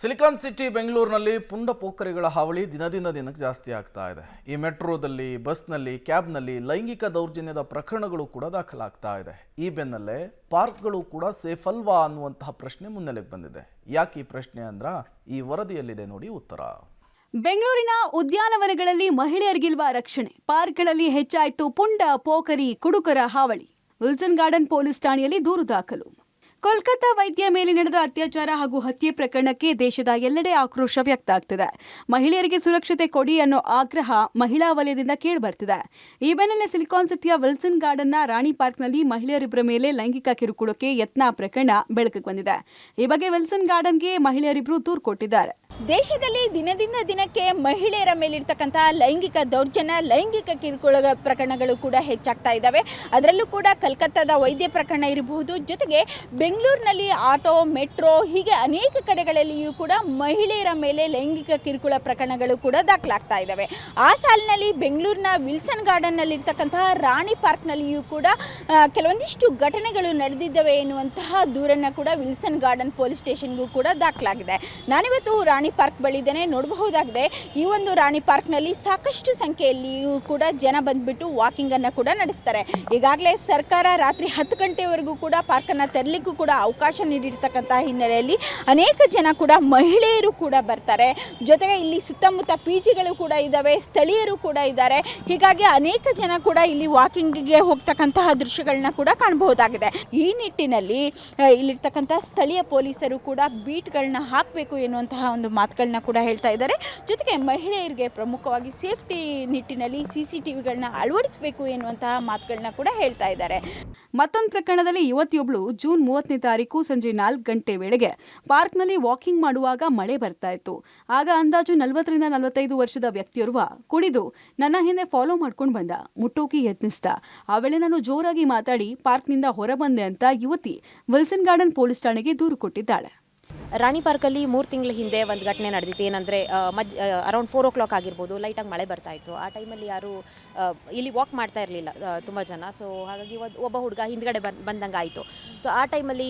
Silicon city ಬೆಂಗಳೂರಿನಲ್ಲಿ ಪುಂಡ ಪೋಖರಿಗಳ ಹಾವಳಿ ದಿನದಿಂದ ದಿನಕ್ಕೆ ಜಾಸ್ತಿ ಆಗ್ತಾ ಇದೆ. ಈ ಮೆಟ್ರೋದಲ್ಲಿ, ಬಸ್ನಲ್ಲಿ, ಕ್ಯಾಬ್ನಲ್ಲಿ ಲೈಂಗಿಕ ದೌರ್ಜನ್ಯದ ಪ್ರಕರಣಗಳು ಕೂಡ ದಾಖಲಾಗ್ತಾ ಇದೆ. ಈ ಬೆನ್ನಲ್ಲೇ ಪಾರ್ಕ್ಗಳು ಕೂಡ ಸೇಫ್ ಅಲ್ವಾ ಅನ್ನುವಂತಹ ಪ್ರಶ್ನೆ ಮುನ್ನೆಲೆಗೆ ಬಂದಿದೆ. ಯಾಕೆ ಈ ಪ್ರಶ್ನೆ ಅಂದ್ರ ಈ ವರದಿಯಲ್ಲಿದೆ ನೋಡಿ ಉತ್ತರ. ಬೆಂಗಳೂರಿನ ಉದ್ಯಾನವನಗಳಲ್ಲಿ ಮಹಿಳೆಯರಿಗಿಲ್ವಾ ರಕ್ಷಣೆ? ಪಾರ್ಕ್ಗಳಲ್ಲಿ ಹೆಚ್ಚಾಯಿತು ಪುಂಡ ಪೋಖರಿ ಕುಡುಕರ ಹಾವಳಿ. ವಿಲ್ಸನ್ ಗಾರ್ಡನ್ ಪೊಲೀಸ್ ಠಾಣೆಯಲ್ಲಿ ದೂರು ದಾಖಲು. ಕೋಲ್ಕತ್ತಾ ವೈದ್ಯ ಮೇಲೆ ನಡೆದ ಅತ್ಯಾಚಾರ ಹಾಗೂ ಹತ್ಯೆ ಪ್ರಕರಣಕ್ಕೆ ದೇಶದ ಎಲ್ಲೆಡೆ ಆಕ್ರೋಶ ವ್ಯಕ್ತ ಆಗ್ತಿದೆ. ಮಹಿಳೆಯರಿಗೆ ಸುರಕ್ಷತೆ ಕೊಡಿ ಅನ್ನೋ ಆಗ್ರಹ ಮಹಿಳಾ ವಲಯದಿಂದ ಕೇಳಿಬರ್ತಿದೆ. ಈ ಬೆನ್ನಲ್ಲೇ ಸಿಲಿಕಾನ್ ಸಿಟಿಯ ವಿಲ್ಸನ್ ಗಾರ್ಡನ್ನ ರಾಣಿ ಪಾರ್ಕ್ನಲ್ಲಿ ಮಹಿಳೆಯರಿಬ್ಬರ ಮೇಲೆ ಲೈಂಗಿಕ ಕಿರುಕುಳಕ್ಕೆ ಯತ್ನ ಪ್ರಕರಣ ಬೆಳಕಿಗೆ ಬಂದಿದೆ. ಈ ಬಗ್ಗೆ ವಿಲ್ಸನ್ ಗಾರ್ಡನ್ಗೆ ಮಹಿಳೆಯರಿಬ್ಬರು ದೂರು ಕೊಟ್ಟಿದ್ದಾರೆ. ದೇಶದಲ್ಲಿ ದಿನದಿಂದ ದಿನಕ್ಕೆ ಮಹಿಳೆಯರ ಮೇಲಿರ್ತಕ್ಕಂಥ ಲೈಂಗಿಕ ದೌರ್ಜನ್ಯ, ಲೈಂಗಿಕ ಕಿರುಕುಳ ಪ್ರಕರಣಗಳು ಕೂಡ ಹೆಚ್ಚಾಗ್ತಾ ಇದ್ದಾವೆ. ಅದರಲ್ಲೂ ಕೂಡ ಕಲ್ಕತ್ತಾದ ವೈದ್ಯ ಪ್ರಕರಣ ಇರಬಹುದು, ಜೊತೆಗೆ ಬೆಂಗಳೂರಿನಲ್ಲಿ ಆಟೋ, ಮೆಟ್ರೋ ಹೀಗೆ ಅನೇಕ ಕಡೆಗಳಲ್ಲಿಯೂ ಕೂಡ ಮಹಿಳೆಯರ ಮೇಲೆ ಲೈಂಗಿಕ ಕಿರುಕುಳ ಪ್ರಕರಣಗಳು ಕೂಡ ದಾಖಲಾಗ್ತಾ ಇದ್ದಾವೆ. ಆ ಸಾಲಿನಲ್ಲಿ ಬೆಂಗಳೂರಿನ ವಿಲ್ಸನ್ ಗಾರ್ಡನ್ನಲ್ಲಿರ್ತಕ್ಕಂತಹ ರಾಣಿ ಪಾರ್ಕ್ನಲ್ಲಿಯೂ ಕೂಡ ಕೆಲವೊಂದಿಷ್ಟು ಘಟನೆಗಳು ನಡೆದಿದ್ದಾವೆ ಎನ್ನುವಂತಹ ದೂರನ್ನು ಕೂಡ ವಿಲ್ಸನ್ ಗಾರ್ಡನ್ ಪೊಲೀಸ್ ಸ್ಟೇಷನ್ಗೂ ಕೂಡ ದಾಖಲಾಗಿದೆ. ನಾನಿವತ್ತು ರಾಣಿ ಪಾರ್ಕ್ ಬಳಿ ಇದ್ದೇನೆ. ನೋಡಬಹುದಾಗಿದೆ, ಈ ಒಂದು ರಾಣಿ ಪಾರ್ಕ್ನಲ್ಲಿ ಸಾಕಷ್ಟು ಸಂಖ್ಯೆಯಲ್ಲಿಯೂ ಕೂಡ ಜನ ಬಂದ್ಬಿಟ್ಟು ವಾಕಿಂಗನ್ನು ಕೂಡ ನಡೆಸ್ತಾರೆ. ಈಗಾಗಲೇ ಸರ್ಕಾರ ರಾತ್ರಿ 10 ಗಂಟೆವರೆಗೂ ಕೂಡ ಪಾರ್ಕನ್ನು ತೆರಲಿಕ್ಕೂ ಕೂಡ ಅವಕಾಶ ನೀಡಿರ್ತಕ್ಕಂಥ ಹಿನ್ನೆಲೆಯಲ್ಲಿ ಅನೇಕ ಜನ ಕೂಡ ಮಹಿಳೆಯರು ಕೂಡ ಬರ್ತಾರೆ. ಜೊತೆಗೆ ಇಲ್ಲಿ ಸುತ್ತಮುತ್ತ ಪಿಜಿಗಳು ಕೂಡ ಇದ್ದಾವೆ, ಸ್ಥಳೀಯರು ಕೂಡ ಇದ್ದಾರೆ. ಹೀಗಾಗಿ ಅನೇಕ ಜನ ಕೂಡ ಇಲ್ಲಿ ವಾಕಿಂಗಿಗೆ ಹೋಗ್ತಕ್ಕಂತಹ ದೃಶ್ಯಗಳನ್ನ ಕೂಡ ಕಾಣಬಹುದಾಗಿದೆ. ಈ ನಿಟ್ಟಿನಲ್ಲಿ ಇಲ್ಲಿರ್ತಕ್ಕಂಥ ಸ್ಥಳೀಯ ಪೊಲೀಸರು ಕೂಡ ಬೀಟ್ಗಳನ್ನ ಹಾಕಬೇಕು ಎನ್ನುವಂತಹ ಒಂದು ಮಾತುಗಳನ್ನ ಕೂಡ ಹೇಳ್ತಾ ಇದ್ದಾರೆ. ಜೊತೆಗೆ ಮಹಿಳೆಯರಿಗೆ ಪ್ರಮುಖವಾಗಿ ಸೇಫ್ಟಿ ನಿಟ್ಟಿನಲ್ಲಿ CCTVಗಳನ್ನ ಅಳವಡಿಸಬೇಕು ಎನ್ನುವಂತಹ ಮಾತುಗಳನ್ನ ಕೂಡ ಹೇಳ್ತಾ ಇದ್ದಾರೆ. ಮತ್ತೊಂದು ಪ್ರಕರಣದಲ್ಲಿ ಯುವತಿಯೊಬ್ಬಳು ಜೂನ್ 30ನೇ ತಾರೀಕು ಸಂಜೆ 4 ಗಂಟೆ ವೇಳೆಗೆ ಪಾರ್ಕ್ನಲ್ಲಿ ವಾಕಿಂಗ್ ಮಾಡುವಾಗ ಮಳೆ ಬರ್ತಾ ಇತ್ತು. ಆಗ ಅಂದಾಜು 40ರಿಂದ 45 ವರ್ಷದ ವ್ಯಕ್ತಿಯೋರ್ವ ಕುಡಿದು ನನ್ನ ಹಿಂದೆ ಫಾಲೋ ಮಾಡ್ಕೊಂಡು ಬಂದ, ಮುಟ್ಟೋಕೆ ಯತ್ನಿಸಿದ. ಆ ವೇಳೆ ನಾನು ಜೋರಾಗಿ ಮಾತಾಡಿ ಪಾರ್ಕ್ನಿಂದ ಹೊರಬಂದೆ ಅಂತ ಯುವತಿ ವಿಲ್ಸನ್ ಗಾರ್ಡನ್ ಪೊಲೀಸ್ ಠಾಣೆಗೆ ದೂರು ಕೊಟ್ಟಿದ್ದಾಳೆ. ರಾಣಿ ಪಾರ್ಕಲ್ಲಿ 3 ತಿಂಗಳ ಹಿಂದೆ ಒಂದು ಘಟನೆ ನಡೆದಿತ್ತು. ಏನಂದರೆ ಅರೌಂಡ್ 4 o'clock ಆಗಿರ್ಬೋದು, ಲೈಟಾಗಿ ಮಳೆ ಬರ್ತಾ ಇತ್ತು. ಆ ಟೈಮಲ್ಲಿ ಯಾರು ಇಲ್ಲಿ ವಾಕ್ ಮಾಡ್ತಾ ಇರಲಿಲ್ಲ ತುಂಬ ಜನ. ಸೊ ಹಾಗಾಗಿ ಒಬ್ಬ ಹುಡುಗ ಹಿಂದ್ಗಡೆ ಬಂದಂಗೆ ಆಯಿತು. ಸೊ ಆ ಟೈಮಲ್ಲಿ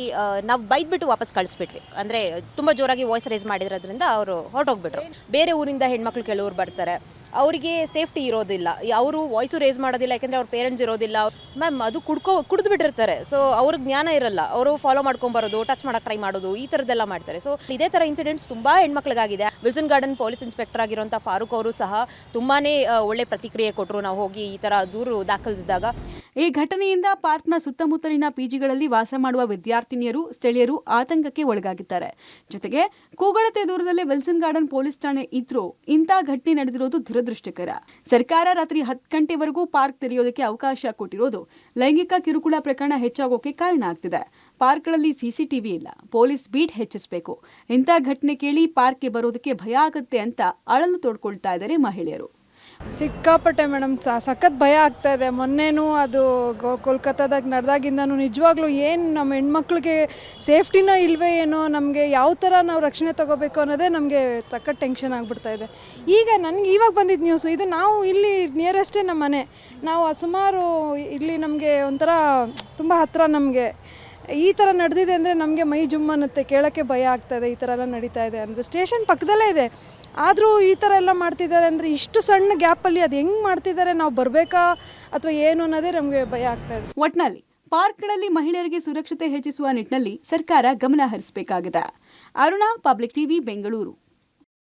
ನಾವು ಬೈದ್ಬಿಟ್ಟು ವಾಪಸ್ ಕಳಿಸ್ಬಿಟ್ವಿ. ಅಂದರೆ ತುಂಬ ಜೋರಾಗಿ ವಾಯ್ಸ್ ರೇಸ್ ಮಾಡಿರೋದ್ರಿಂದ ಅವರು ಹೊರಟೋಗ್ಬಿಟ್ರು. ಬೇರೆ ಊರಿಂದ ಹೆಣ್ಮಕ್ಳು ಕೆಲವರು ಬರ್ತಾರೆ, ಅವರಿಗೆ ಸೇಫ್ಟಿ ಇರೋದಿಲ್ಲ, ಅವರು ವಾಯ್ಸು ರೇಸ್ ಮಾಡೋದಿಲ್ಲ, ಯಾಕೆಂದರೆ ಅವ್ರ ಪೇರೆಂಟ್ಸ್ ಇರೋದಿಲ್ಲ. ಮ್ಯಾಮ್ ಅದು ಕುಡಿದು ಬಿಟ್ಟಿರ್ತಾರೆ. ಸೊ ಅವ್ರಿಗೆ ಜ್ಞಾನ ಇರಲ್ಲ, ಅವರು ಫಾಲೋ ಮಾಡ್ಕೊಂಬರೋದು, ಟಚ್ ಮಾಡೋಕ್ಕೆ ಟ್ರೈ ಮಾಡೋದು, ಈ ಥರದ್ದೆಲ್ಲ ಮಾಡ್ತಾರೆ. ಸೊ ಇದೇ ಥರ ಇನ್ಸಿಡೆಂಟ್ಸ್ ತುಂಬ ಹೆಣ್ಮಕ್ಳಿಗಾಗಿದೆ. ವಿಲ್ಸನ್ ಗಾರ್ಡನ್ ಪೊಲೀಸ್ ಇನ್ಸ್ಪೆಕ್ಟರ್ ಆಗಿರುವಂಥ ಫಾರೂಕ್ ಅವರು ಸಹ ತುಂಬಾ ಒಳ್ಳೆ ಪ್ರತಿಕ್ರಿಯೆ ಕೊಟ್ಟರು ನಾವು ಹೋಗಿ ಈ ಥರ ದೂರು ದಾಖಲಿಸಿದಾಗ. ಈ ಘಟನೆಯಿಂದ ಪಾರ್ಕ್ನ ಸುತ್ತಮುತ್ತಲಿನ ಪಿಜಿಗಳಲ್ಲಿ ವಾಸ ಮಾಡುವ ವಿದ್ಯಾರ್ಥಿನಿಯರು, ಸ್ಥಳೀಯರು ಆತಂಕಕ್ಕೆ ಒಳಗಾಗಿದ್ದಾರೆ. ಜೊತೆಗೆ ಕೂಗಳತೆ ದೂರದಲ್ಲೇ ವಿಲ್ಸನ್ ಗಾರ್ಡನ್ ಪೊಲೀಸ್ ಠಾಣೆ ಇದ್ರೂ ಇಂಥ ಘಟನೆ ನಡೆದಿರೋದು ದುರದೃಷ್ಟಕರ. ಸರ್ಕಾರ ರಾತ್ರಿ 10 ಗಂಟೆವರೆಗೂ ಪಾರ್ಕ್ ತೆರೆಯೋದಕ್ಕೆ ಅವಕಾಶ ಕೊಟ್ಟಿರೋದು ಲೈಂಗಿಕ ಕಿರುಕುಳ ಪ್ರಕರಣ ಹೆಚ್ಚಾಗೋಕೆ ಕಾರಣ ಆಗ್ತಿದೆ. ಪಾರ್ಕ್ಗಳಲ್ಲಿ CCTV ಇಲ್ಲ, ಪೊಲೀಸ್ ಬೀಟ್ ಹೆಚ್ಚಿಸಬೇಕು. ಇಂಥ ಘಟನೆ ಕೇಳಿ ಪಾರ್ಕ್ಗೆ ಬರೋದಕ್ಕೆ ಭಯ ಆಗುತ್ತೆ ಅಂತ ಅಳಲು ತೋಡ್ಕೊಳ್ತಾ ಇದ್ದಾರೆ ಮಹಿಳೆಯರು. ಸಿಕ್ಕಾಪಟ್ಟೆ ಮೇಡಮ್, ಸಖತ್ ಭಯ ಆಗ್ತಾ ಇದೆ. ಮೊನ್ನೆನೂ ಅದು ಕೋಲ್ಕತ್ತಾದಾಗ ನಡೆದಾಗಿಂದನೂ ನಿಜವಾಗ್ಲೂ ಏನು ನಮ್ಮ ಹೆಣ್ಮಕ್ಳಿಗೆ ಸೇಫ್ಟಿನ ಇಲ್ವೇ ಏನೋ, ನಮಗೆ ಯಾವ ಥರ ನಾವು ರಕ್ಷಣೆ ತೊಗೋಬೇಕು ಅನ್ನೋದೇ ನಮಗೆ ಸಖತ್ ಟೆನ್ಷನ್ ಆಗಿಬಿಡ್ತಾ ಇದೆ. ಈಗ ನನಗೆ ಇವಾಗ ಬಂದಿದ್ದು ನ್ಯೂಸು ಇದು. ನಾವು ಇಲ್ಲಿ ನಿಯರೆಸ್ಟೇ ನಮ್ಮ ಮನೆ, ನಾವು ಸುಮಾರು ಇಲ್ಲಿ ನಮಗೆ ಒಂಥರ ತುಂಬ ಹತ್ತಿರ. ನಮಗೆ ಈ ಥರ ನಡೆದಿದೆ ಅಂದರೆ ನಮಗೆ ಮೈ ಜುಮ್ ಅನ್ನುತ್ತೆ, ಕೇಳೋಕ್ಕೆ ಭಯ ಆಗ್ತಾಯಿದೆ. ಈ ಥರ ಎಲ್ಲ ನಡೀತಾ ಇದೆ ಅಂದರೆ ಸ್ಟೇಷನ್ ಪಕ್ಕದಲ್ಲೇ ಇದೆ, ಆದರೂ ಈ ಥರ ಎಲ್ಲ ಮಾಡ್ತಿದ್ದಾರೆ ಅಂದರೆ ಇಷ್ಟು ಸಣ್ಣ ಗ್ಯಾಪಲ್ಲಿ ಅದು ಹೆಂಗೆ ಮಾಡ್ತಿದ್ದಾರೆ, ನಾವು ಬರಬೇಕಾ ಅಥವಾ ಏನು ಅನ್ನೋದೇ ನಮಗೆ ಭಯ ಆಗ್ತಾಯಿದೆ. ಒಟ್ನಲ್ಲಿ ಪಾರ್ಕ್ಗಳಲ್ಲಿ ಮಹಿಳೆಯರಿಗೆ ಸುರಕ್ಷತೆ ಹೆಚ್ಚಿಸುವ ನಿಟ್ಟಿನಲ್ಲಿ ಸರ್ಕಾರ ಗಮನ ಹರಿಸಬೇಕಾಗಿದೆ. Aruna, public TV, Bengaluru.